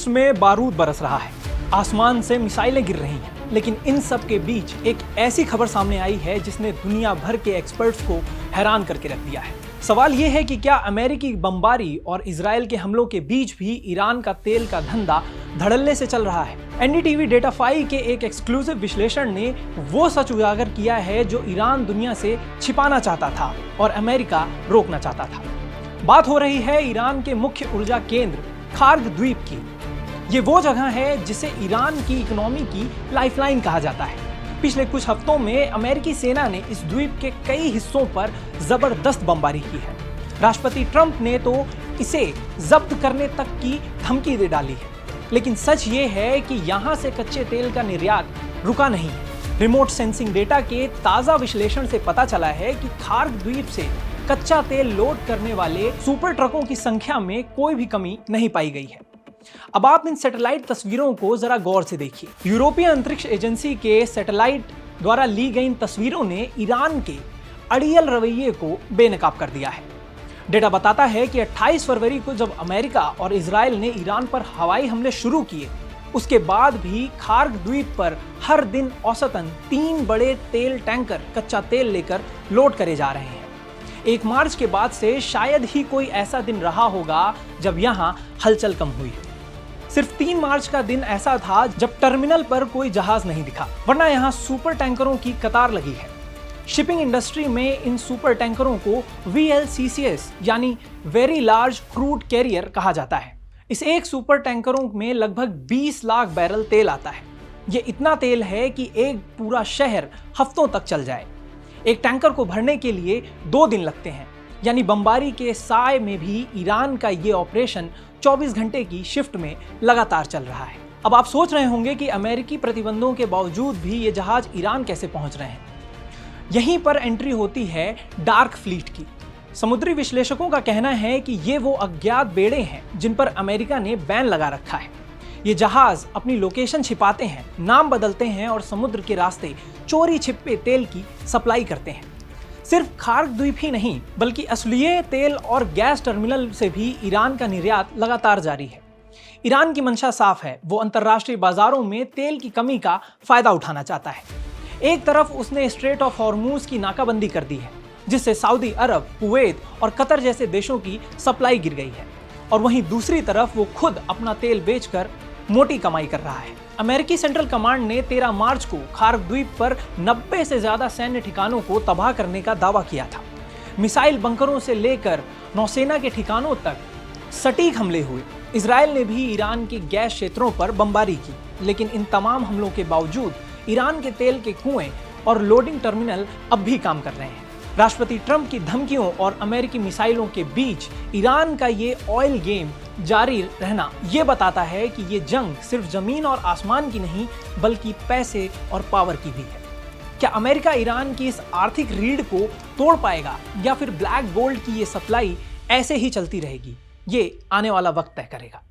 Midst में बारूद बरस रहा है, आसमान से मिसाइलें गिर रही हैं, लेकिन इन सब के बीच एक ऐसी खबर सामने आई है जिसने दुनिया भर के एक्सपर्ट्स को हैरान करके रख दिया है। सवाल यह है कि क्या अमेरिकी बमबारी और इजराइल के हमलों के बीच भी ईरान का तेल का धंधा धड़ल्ले से चल रहा है। एनडीटीवी डेटाफाई के एक एक्सक्लूसिव विश्लेषण ने वो सच उजागर किया है जो ईरान दुनिया से छिपाना चाहता था और अमेरिका रोकना चाहता था। बात हो रही है ईरान के मुख्य ऊर्जा केंद्र खार्ग द्वीप की। ये वो जगह है जिसे ईरान की इकोनॉमी की लाइफलाइन कहा जाता है। पिछले कुछ हफ्तों में अमेरिकी सेना ने इस द्वीप के कई हिस्सों पर जबरदस्त बमबारी की है। राष्ट्रपति ट्रंप ने तो इसे जब्त करने तक की धमकी दे डाली है। लेकिन सच ये है कि यहाँ से कच्चे तेल का निर्यात रुका नहीं है। रिमोट सेंसिंग डेटा के ताज़ा विश्लेषण से पता चला है कि खार्ग द्वीप से कच्चा तेल लोड करने वाले सुपर ट्रकों की संख्या में कोई भी कमी नहीं पाई गई है। अब आप इन सैटेलाइट तस्वीरों को जरा गौर से देखिए। यूरोपीय अंतरिक्ष एजेंसी के सैटेलाइट द्वारा ली गई इन तस्वीरों ने ईरान के अड़ियल रवैये को बेनकाब कर दिया है। डेटा बताता है कि 28 फरवरी को जब अमेरिका और इजराइल ने ईरान पर हवाई हमले शुरू किए, उसके बाद भी खार्ग द्वीप पर हर दिन औसतन 3 बड़े तेल टैंकर कच्चा तेल लेकर लोड करे जा रहे हैं। 1 मार्च के बाद से शायद ही कोई ऐसा दिन रहा होगा जब यहाँ हलचल कम हुई। सिर्फ 3 मार्च का दिन ऐसा था जब टर्मिनल पर कोई जहाज नहीं दिखा, वरना यहाँ सुपर टैंकरों की कतार लगी है। शिपिंग इंडस्ट्री में इन सुपर टैंकरों को VLCCs यानी वेरी लार्ज क्रूड कैरियर कहा जाता है। इस एक सुपर टैंकरों में लगभग 20 लाख बैरल तेल आता है। ये इतना तेल है कि एक पूरा शहर हफ्तों तक चल जाए। एक टैंकर को भरने के लिए 2 दिन लगते हैं, यानी बमबारी के साय में भी ईरान का ये ऑपरेशन 24 घंटे की शिफ्ट में लगातार चल रहा है। अब आप सोच रहे होंगे कि अमेरिकी प्रतिबंधों के बावजूद भी ये जहाज ईरान कैसे पहुंच रहे हैं। यहीं पर एंट्री होती है डार्क फ्लीट की। समुद्री विश्लेषकों का कहना है कि ये वो अज्ञात बेड़े हैं जिन पर अमेरिका ने बैन लगा रखा है। ये जहाज अपनी लोकेशन छिपाते हैं, नाम बदलते हैं और समुद्र के रास्ते चोरी छिपे तेल की सप्लाई करते हैं। सिर्फ खार्ग द्वीप ही नहीं, बल्कि असलिये तेल और गैस टर्मिनल से भी ईरान का निर्यात लगातार जारी है। ईरान की मंशा साफ है, वो अंतर्राष्ट्रीय बाजारों में तेल की कमी का फायदा उठाना चाहता है। एक तरफ उसने स्ट्रेट ऑफ हॉर्मूज की नाकाबंदी कर दी है, जिससे सऊदी अरब, कुवैत और कतर जैसे देशों की सप्लाई गिर गई है, और वहीं दूसरी तरफ वो खुद अपना तेल बेचकर मोटी कमाई कर रहा है। अमेरिकी सेंट्रल कमांड ने 13 मार्च को खार्ग द्वीप पर 90 से ज्यादा सैन्य ठिकानों को तबाह करने का दावा किया था। मिसाइल बंकरों से लेकर नौसेना के ठिकानों तक सटीक हमले हुए। इजराइल ने भी ईरान के गैस क्षेत्रों पर बमबारी की, लेकिन इन तमाम हमलों के बावजूद ईरान के तेल के कुएं और लोडिंग टर्मिनल अब भी काम कर रहे हैं। राष्ट्रपति ट्रंप की धमकियों और अमेरिकी मिसाइलों के बीच ईरान का ये ऑयल गेम जारी रहना ये बताता है कि ये जंग सिर्फ जमीन और आसमान की नहीं, बल्कि पैसे और पावर की भी है। क्या अमेरिका ईरान की इस आर्थिक रीढ़ को तोड़ पाएगा, या फिर ब्लैक गोल्ड की ये सप्लाई ऐसे ही चलती रहेगी? ये आने वाला वक्त तय करेगा।